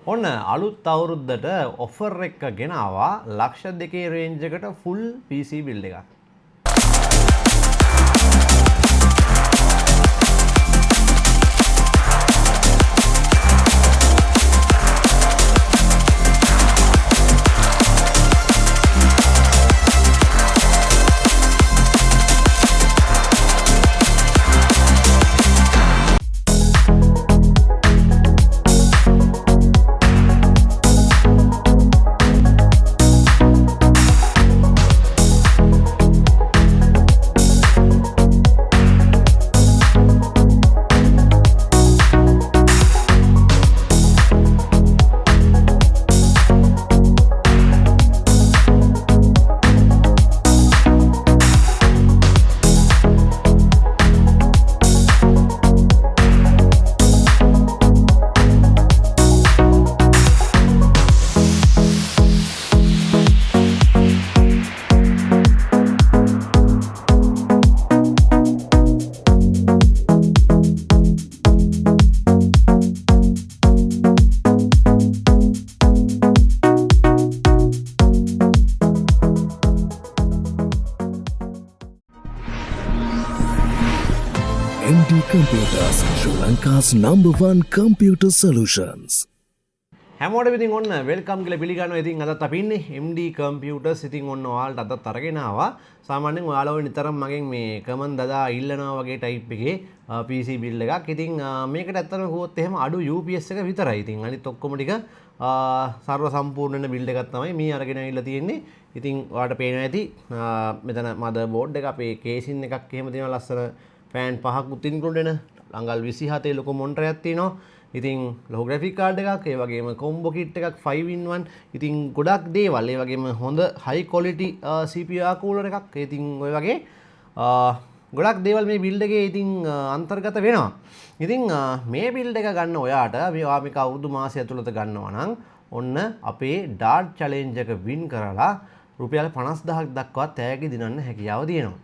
ඔන්න අලුත් අවුරුද්දට ඔෆර් එක ගෙනාවා ලක්ෂ 2 රේන්ජ් එකට ෆුල් PC බිල්ඩ් එකක්. MD Computers, Sri Lanka's #1 computer solutions. හැමෝටම ඉතින් ඔන්න වෙල්කම් කියලා පිළිගන්නවා. ඉතින් අදත් අපි ඉන්නේ MD Computers. ඉතින් ඔන්න ඔයාලට අදත් අරගෙන ආවා. සාමාන්‍යයෙන් ඔයාලව නිතරම මගෙන් මේ කමෙන්ට් දදා ඉල්ලනවා වගේ ටයිප් එකේ PC build එකක්. ඉතින් මේකට ඇත්තටම කිව්වොත් එහෙම අඩු UPS එක විතරයි. ඉතින් අනිත් ඔක්කොම ටික සර්ව සම්පූර්ණ වෙන build එකක් තමයි මේ අරගෙන ඇවිල්ලා තියෙන්නේ. ඉතින් ඔයාලට පේනවා ඇති මෙතන මදර් බෝඩ් එක අපේ කේසින් එකක් එහෙම තියෙනවා ලස්සන ෆෑන් පහකුත් ඉන්ක්ලූඩ් වෙන ලංගල් 27 ලොකු මොනිටරයක් තියෙනවා. ඉතින් ලොකු ග්‍රැෆික් කාඩ් එකක්, ඒ වගේම කොම්බෝ කිට් එකක් 5-in-1. ඉතින් ගොඩක් දේවල්, ඒ වගේම හොඳ හයි ක්වොලිටි CPU කූලර් එකක්. ඉතින් ඔය වගේ ගොඩක් දේවල් මේ බිල්ඩ් එකේ ඉතින් අන්තර්ගත වෙනවා. ඉතින් මේ බිල්ඩ් එක ගන්න ඔයාට මේක අවුරුදු මාසය ඇතුළත ගන්නවා නම් ඔන්න අපේ ඩාර්ට් චැලෙන්ජ් එක වින් කරලා රුපියල් 50000ක් දක්වා තෑගි දිනන්න හැකියාව තියෙනවා.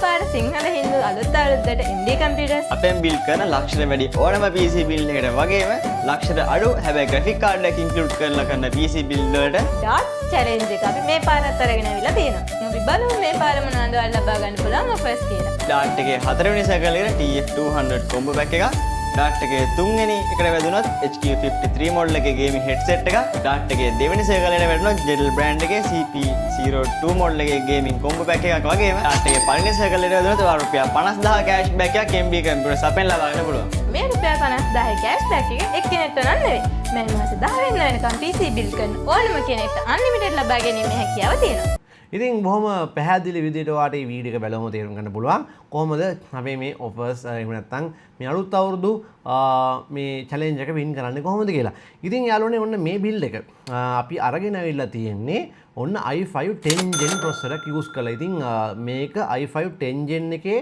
පාර සිංහල හින්දු අලුත් අවුරුද්දට MD Computers අපෙන් බිල් කරන ලක්ෂයට වැඩි ඕනම PC බිල් එකකට වගේම ලක්ෂයට අඩු හැබැයි ග්‍රැෆික් කාඩ් එක ඉන්ක්ලූඩ් කරලා කරන PC බිල් වලට ඩාට් චැලෙන්ජ් එක අපි මේ පාරත් අරගෙන අවිලා තියෙනවා. අපි බලමු මේ පාර මොනවද ඔයාලා ලබා ගන්න පුළුවන් ඔෆර්ස් කියලා. ඩාට් එකේ 4 වෙනි සැකලේ TF200 කොම්බෝ පැක් එකක්, ඩාට් එකේ 3 වෙනි එකට වැදුනොත් HQ53 මොඩල් එකේ ගේමින් හෙඩ්සෙට් එකක්, ඩාට් එකේ 2 වෙනි සර්කලේට වැටුනොත් JEDEL බ්‍රෑන්ඩ් එකේ CP02 මොඩල් එකේ ගේමින් කොම්බෝ පැක් එකක් වගේම ඩාට් එකේ පළවෙනි සර්කලේට වැදුනොත් රුපියල් 50000 කෑෂ් බෑක් එකක් MD Computers අපෙන් ලබා ගන්න පුළුවන්. මේ රුපියල් 50000 කෑෂ් බෑක් එක එක්කෙනෙක්ට නම් නෙවෙයි. මේ මාස 10 වෙනිකන් PC බිල් කරන ඕනම කෙනෙක්ට අන්ලිමිටඩ් ලබා ගැනීමේ හැකියාව තියෙනවා. ඉතින් බොහොම පැහැදිලි විදිහට ඔයාලට මේ වීඩියෝ එක බලවම තේරුම් ගන්න පුළුවන් කොහොමද අපේ මේ ඔෆර්ස් එහෙම නැත්නම් මේ අලුත් අවුරුදු මේ චැලෙන්ජ් එක වින් කරන්නේ කොහොමද කියලා. ඉතින් යාළුවනේ ඔන්න මේ බිල්ඩ් එක අපි අරගෙන අවිල්ලා තියෙන්නේ ඔන්න i5 10 gen processor එක යූස් කරලා. ඉතින් මේක i5 10 gen එකේ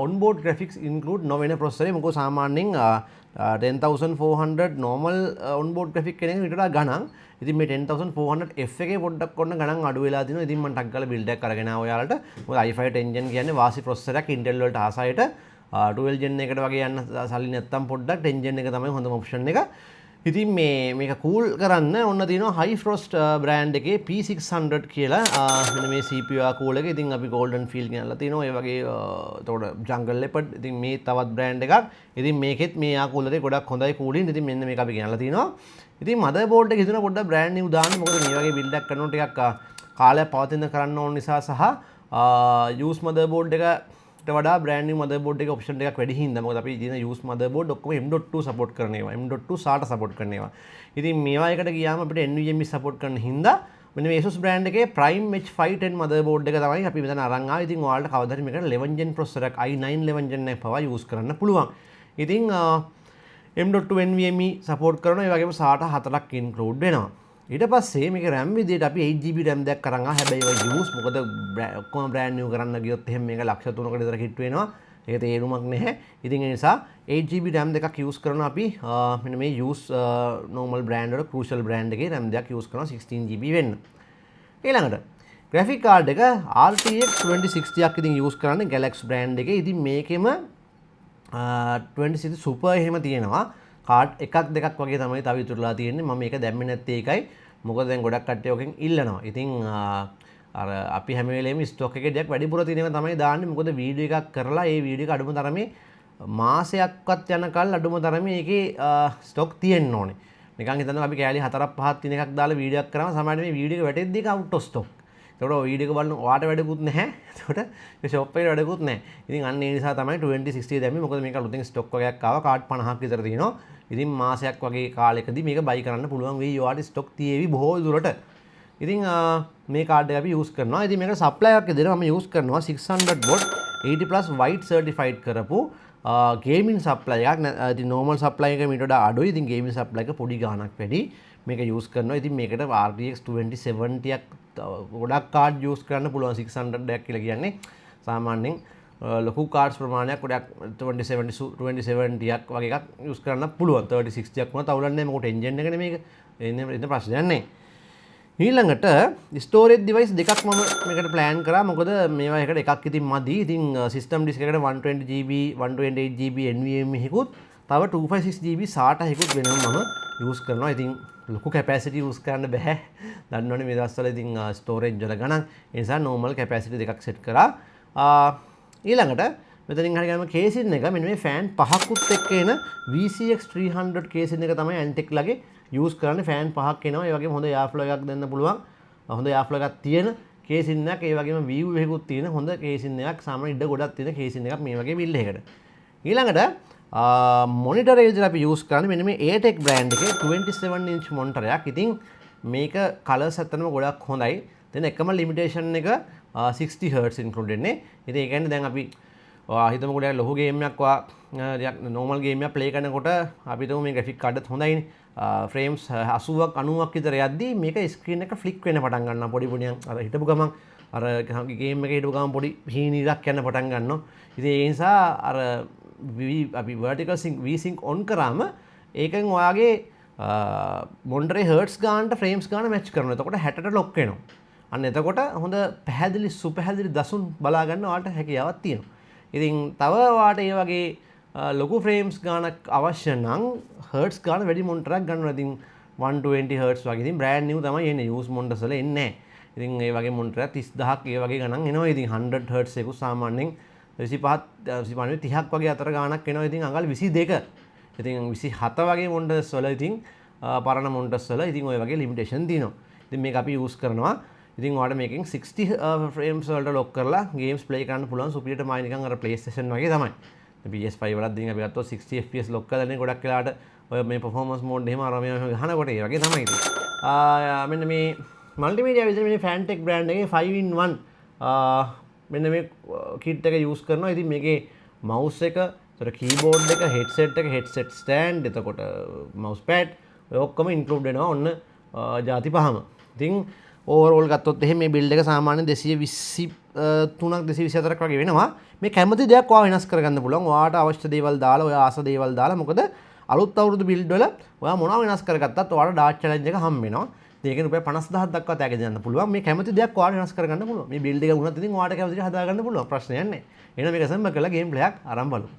onboard graphics include නොවන processor එක. මොකද සාමාන්‍යයෙන් 10400 normal onboard graphic කෙනෙක් විතර ගණන්. ඉතින් මේ 10400F එකේ පොඩ්ඩක් ඔන්න ගණන් අඩු වෙලා තිනවා. ඉතින් මම ටක් ගාලා බිල්ඩ් එකක් අරගෙන ආවා ඔයාලට. මොකද i5 10 gen කියන්නේ වාසි processor එකක් Intel වලට ආසයට 12 gen එකට වගේ යන්න සල්ලි නැත්තම් පොඩ්ඩක් 10 gen එක තමයි හොඳම ඔප්ෂන් එක. ඉතින් මේක කූල් කරන්න ඔන්න තියෙනවා Hi-Frost බ්‍රෑන්ඩ් එකේ P600 කියලා මෙන්න මේ CPU කූලර් එක. ඉතින් අපි Golden Field ගෙනල්ලා තිනවා. ඒ වගේ එතකොට Jungle Leopard. ඉතින් මේ තවත් බ්‍රෑන්ඩ් එකක්. ඉතින් මේකෙත් මේ කූලරේ ගොඩක් හොඳයි කූලින්. ඉතින් මෙන්න මේක අපි ගෙනල්ලා තිනවා. ඉතින් මදර් බෝඩ් එක හිතන පොඩ්ඩක් බ්‍රෑන්ඩ් නිව් දාන්න. මොකද මේ වගේ බිල්ඩ් එකක් කරනකොට ටිකක් කාලයක් පවතින කරන්න ඕන නිසා සහ යූස් මදර් බෝඩ් එකට වඩා බ්‍රෑන්ඩ් නිව් මදර් බෝඩ් එක ඔප්ෂන් එකක් වැඩි හින්දා. මොකද අපි දින යූස් මදර් බෝඩ් ඔක්කොම M.2 සපෝට් කරන ඒවා. M.2 SATA සපෝට් කරන ඒවා. ඉතින් මේවා එකට ගියාම අපිට NVMe සපෝට් කරන හින්දා මෙන්න මේ ASUS බ්‍රෑන්ඩ් එකේ Prime H510 මදර් බෝඩ් එක තමයි අපි මෙතන අරන් ආවේ. ඉතින් ඔයාලට කවදාද මේකට 11 gen processor එකක් i9 11 gen එක පවා යූස් කරන්න පුළුවන්. ඉතින් M.2 NVMe සපෝට් කරන ඒ වගේම SATA 4ක් ඉන්ක්ලූඩ් වෙනවා. ඊට පස්සේ මේක RAM විදිහට අපි 8GB RAM දෙයක් අරන් ආවා. හැබැයි ඒක යූස් මොකද ඔක්කොම බ්‍රෑන්ඩ් නිව් කරන්න ගියොත් එහෙම මේක ලක්ෂ 3කට විතර හිට වෙනවා. ඒක තේරුමක් නැහැ. ඉතින් ඒ නිසා 8GB RAM දෙකක් යූස් කරනවා අපි මෙන්න මේ යූස් normal brand වල crucial brand එකේ RAM දෙකක් යූස් කරනවා 16GB වෙන්න. ඊළඟට graphic card එක RTX 2060ක් ඉතින් යූස් කරන්නේ Galaxy brand එකේ. ඉතින් මේකෙම 2060 Super එහෙම තියෙනවා. කාඩ් එකක් දෙකක් වගේ තමයි තව ඉතුරුලා තියෙන්නේ. මම මේක දැම්මේ නැත්තේ ඒකයි. මොකද දැන් ගොඩක් කට්ටිය ඔකෙන් ඉල්ලනවා. ඉතින් අර අපි හැම වෙලේම ස්ටොක් එකේ දෙයක් වැඩිපුර තියෙනවා තමයි දාන්නේ. මොකද වීඩියෝ එකක් කරලා ඒ වීඩියෝ එක අඩුම තරමේ මාසයක්වත් යනකල් අඩුම තරමේ ඒකේ ස්ටොක් තියෙන්න ඕනේ. නිකන් හිතන්න අපි කෑලි 4ක් 5ක් තියෙන එකක් දාලා වීඩියෝ එකක් කරාම සමහරවිට මේ වීඩියෝ එක වැටෙද්දී ඒක අවුට් ඔෆ් ස්ටොක්. ඒකට ඔය වීඩියෝ එක බලන ඔයාට වැඩකුත් නැහැ. ඒකට ඒ ෂොප් එකේ වැඩකුත් නැහැ. ඉතින් අන්න ඒ නිසා තමයි 2060 දැම්මේ. මොකද මේක අලුතෙන් ස්ටොක් වගේක් ආවා. කාඩ් 50ක් විතර තියෙනවා. ඉතින් මාසයක් වගේ කාලෙකදී මේක බයි කරන්න පුළුවන් වෙයි. ඔයාට ස්ටොක් තියේවි බොහෝ දුරට. ඉතින් මේ කාඩ් එක අපි යූස් කරනවා. ඉතින් මේක සප්ලයි එකක් විදිහට මම යූස් කරනවා 600 watt 80+ white certified කරපු ගේමින් සප්ලයි එකක්. ඉතින් normal සප්ලයි එක මීට වඩා අඩුයි. ඉතින් ගේමින් සප්ලයි එක පොඩි ගාණක් වැඩි. මේක යූස් කරනවා. ඉතින් මේකට RTX 2070ක් ගොඩක් කාඩ් යූස් කරන්න පුළුවන්. 600ක් කියලා කියන්නේ සාමාන්‍යයෙන් ලොකු කාඩ්ස් ප්‍රමාණයක් ගොඩක් 2070ක් වගේ එකක් යූස් කරන්න පුළුවන්. 3060ක් වුණා තවුලන්නේ මොකට එන්ජින් එකනේ මේක. එන්න ප්‍රශ්නයක් නැහැ. ඊළඟට ස්ටෝරේජ් ඩිවයිස් දෙකක් මම මේකට ප්ලෑන් කරා. මොකද මේවා එකට එකක් ඉතින් මදි. ඉතින් සිස්ටම් ඩිස්ක් එකට 120GB 128GB NVMe එකකුත් තව 256GB SATA එකකුත් වෙනම මම යූස් කරනවා. ඉතින් ලොකු කැපැසිටි යූස් කරන්න බෑ. දන්නවනේ මේ දවස්වල ඉතින් ස්ටෝරේජ් වල ගණන්. ඒ නිසා normal කැපැසිටි දෙකක් සෙට් කරා. ඊළඟට මෙතනින් හරි ගම කේසින් එක මෙන්න මේ ෆෑන් පහකුත් එක්ක එන VCX 300 කේසින් එක තමයි Antec ලගේ යූස් කරන්නේ. ෆෑන් පහක් එනවා. ඒ වගේම හොඳ එයාෆ්ලෝ එකක් දෙන්න පුළුවන්. හොඳ එයාෆ්ලෝ එකක් තියෙන කේසින් එකක්. ඒ වගේම view එකකුත් තියෙන හොඳ කේසින් එකක්. සාමාන්‍ය ඉඩ ගොඩක් තියෙන කේසින් එකක් මේ වගේ බිල්ඩ් එකකට. ඊළඟට මොනිටර් එක විදිහට අපි යූස් කරන්නේ මෙන්න මේ ATEC බ්‍රෑන්ඩ් එකේ 27 inch මොනිටරයක්. ඉතින් මේක කලර්ස් ඇත්තටම ගොඩක් හොඳයි. දැන් එකම ලිමිටේෂන් එක 60 Hz included නේ. ඉතින් ඒ කියන්නේ දැන් අපි හිතමුකෝ ඩයක් ලොකු ගේම් එකක් normal ගේම් එකක් ප්ලේ කරනකොට අපි හිතමු මේ ග්‍රැෆික් කාඩ්ත් හොඳයිනේ. ෆ්‍රේම්ස් 80ක් 90ක් විතර යද්දී මේක ස්ක්‍රීන් එක ෆ්ලික් වෙන්න පටන් ගන්නවා. පොඩි පොඩියන් අර හිටපු ගමන් අර ගේම් එකේ හිටපු ගමන් පොඩි හීනීරක් යන්න පටන් ගන්නවා. ඉතින් ඒ නිසා අර අපි vertical sync V-sync on කරාම ඒකෙන් ඔයාගේ මොනිටරේ හර්ට්ස් ගානට ෆ්‍රේම්ස් ගාන මැච් කරනවා. එතකොට 60ට ලොක් වෙනවා. අන්න එතකොට හොඳ පැහැදිලි සුපැහැදිලි දසුන් බලා ගන්න ඔයාලට හැකියාවක් තියෙනවා. ඉතින් තව ඔයාලට මේ වගේ ලොකු ෆ්‍රේම්ස් ගානක් අවශ්‍ය නම් හර්ට්ස් ගාන වැඩි මොනිටරයක් ගන්නවා. ඉතින් 120 හර්ට්ස් වගේ. ඉතින් බ්‍රෑන්ඩ් නිව් තමයි එන්නේ. යූස් මොනිටර්ස් වල එන්නේ නැහැ. ඉතින් ඒ වගේ මොනිටරයක් 30000ක් ඒ වගේ ගණන් එනවා. ඉතින් 100 හර්ට්ස් එකක් සාමාන්‍යයෙන් 25 30ක් වගේ අතර ගානක් එනවා. ඉතින් අඟල් 22. ඉතින් 27 වගේ මොනිටර්ස් වල ඉතින් පරණ මොනිටර්ස් වල ඉතින් ওই වගේ ලිමිටේෂන් තියෙනවා. ඉතින් මේක අපි යූස් කරනවා. ඉතින් ඔයාලට මේකෙන් 60 ෆ්‍රේම්ස් වලට ලොක් කරලා ගේම්ස් ප්ලේ කරන්න පුළුවන්. සුපිරියට මයි නිකන් අර PlayStation වගේ තමයි. PS5 වලත් දින් අපි ගත්තොත් 60 FPS ලොක් කරලානේ ගොඩක් වෙලාවට ඔය මේ performance mode එහෙම අර මේ ගහනකොට ඒ වගේ තමයි ඉතින්. මෙන්න මේ මල්ටිමීඩියා විදිහට මේ Fantech brand එකේ 5-in-1 මෙන්න මේ kit එක use කරනවා. ඉතින් මේකේ mouse එක, ඒතර keyboard එක, headset එක, headset stand, එතකොට mouse pad ඔය ඔක්කොම include වෙනවා ඔන්න ಜಾති පහම. ඉතින් ඕවරෝල් ගත්තොත් එහෙම මේ බිල්ඩ් එක සාමාන්‍ය 223ක් 224ක් වගේ වෙනවා. මේ කැමති දෙයක් ඔයා වෙනස් කරගන්න පුළුවන්. ඔයාට අවශ්‍ය දේවල් දාලා, ඔයා ආස දේවල් දාලා. මොකද අලුත් අවුරුදු බිල්ඩ් වල ඔයා මොනවා වෙනස් කරගත්තත් ඔයාට ඩාර්ක් චැලෙන්ජ් එක හම්බ වෙනවා. ඒකෙන් රුපියල් 50000ක් දක්වා තෑගි දෙන්න පුළුවන්. මේ කැමති දෙයක් ඔයාට වෙනස් කරගන්න පුළුවන්. මේ බිල්ඩ් එක වුණත් ඉතින් ඔයාට කැමති දේ හදාගන්න පුළුවන්. ප්‍රශ්නයක් නැහැ. එහෙනම් මේක සම්බන්ධ කරලා ගේම් ප්ලේ එකක් ආරම්භ බලමු.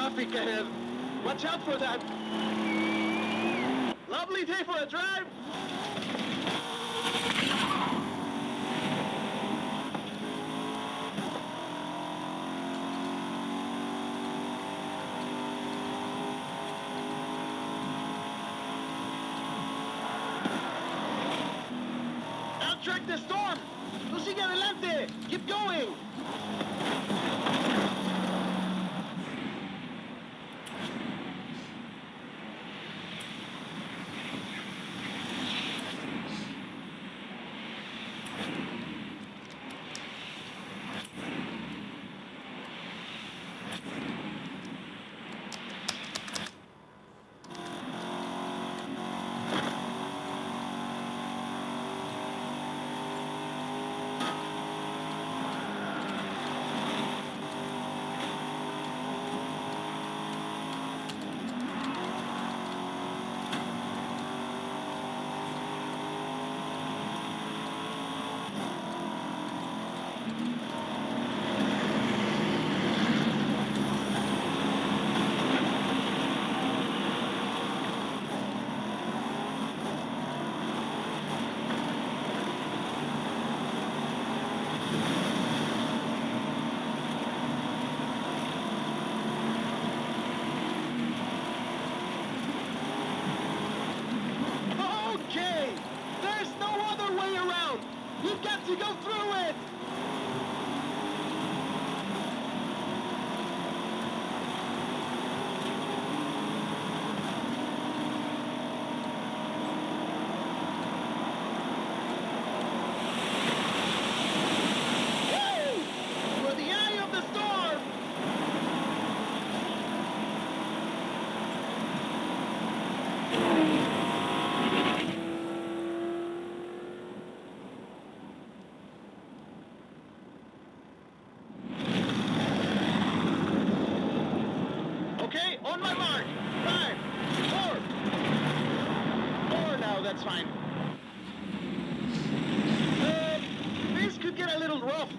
traffic ahead. Watch out for that. Lovely day for a drive. Outtrack the storm. Tú sigue adelante. Keep going. Okay, there's no other way around. You've got to go through it. Woo! For the eye of the storm. Okay, on my mark. 5, 4. 4 now, that's fine. This could get a little rough.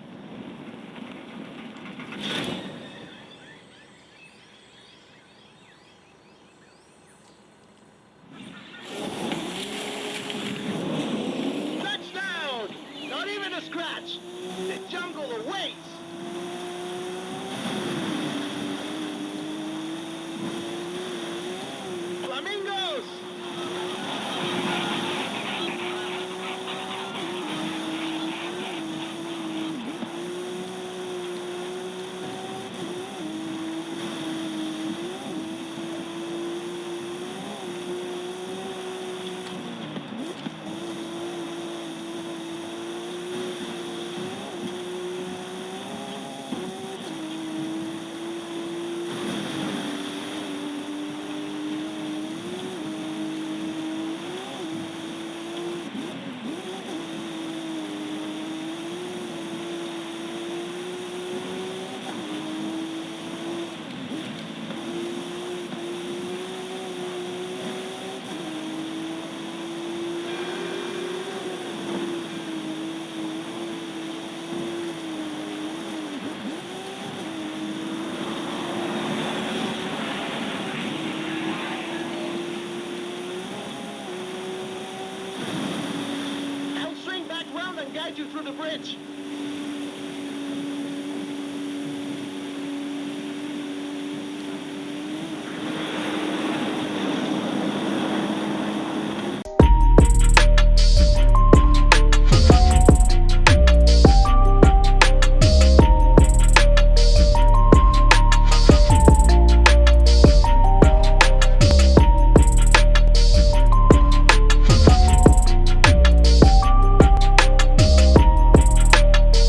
Touchdown! Not even a scratch. The jungle awaits. Flamingos! I'll swing back round and guide you through the bridge.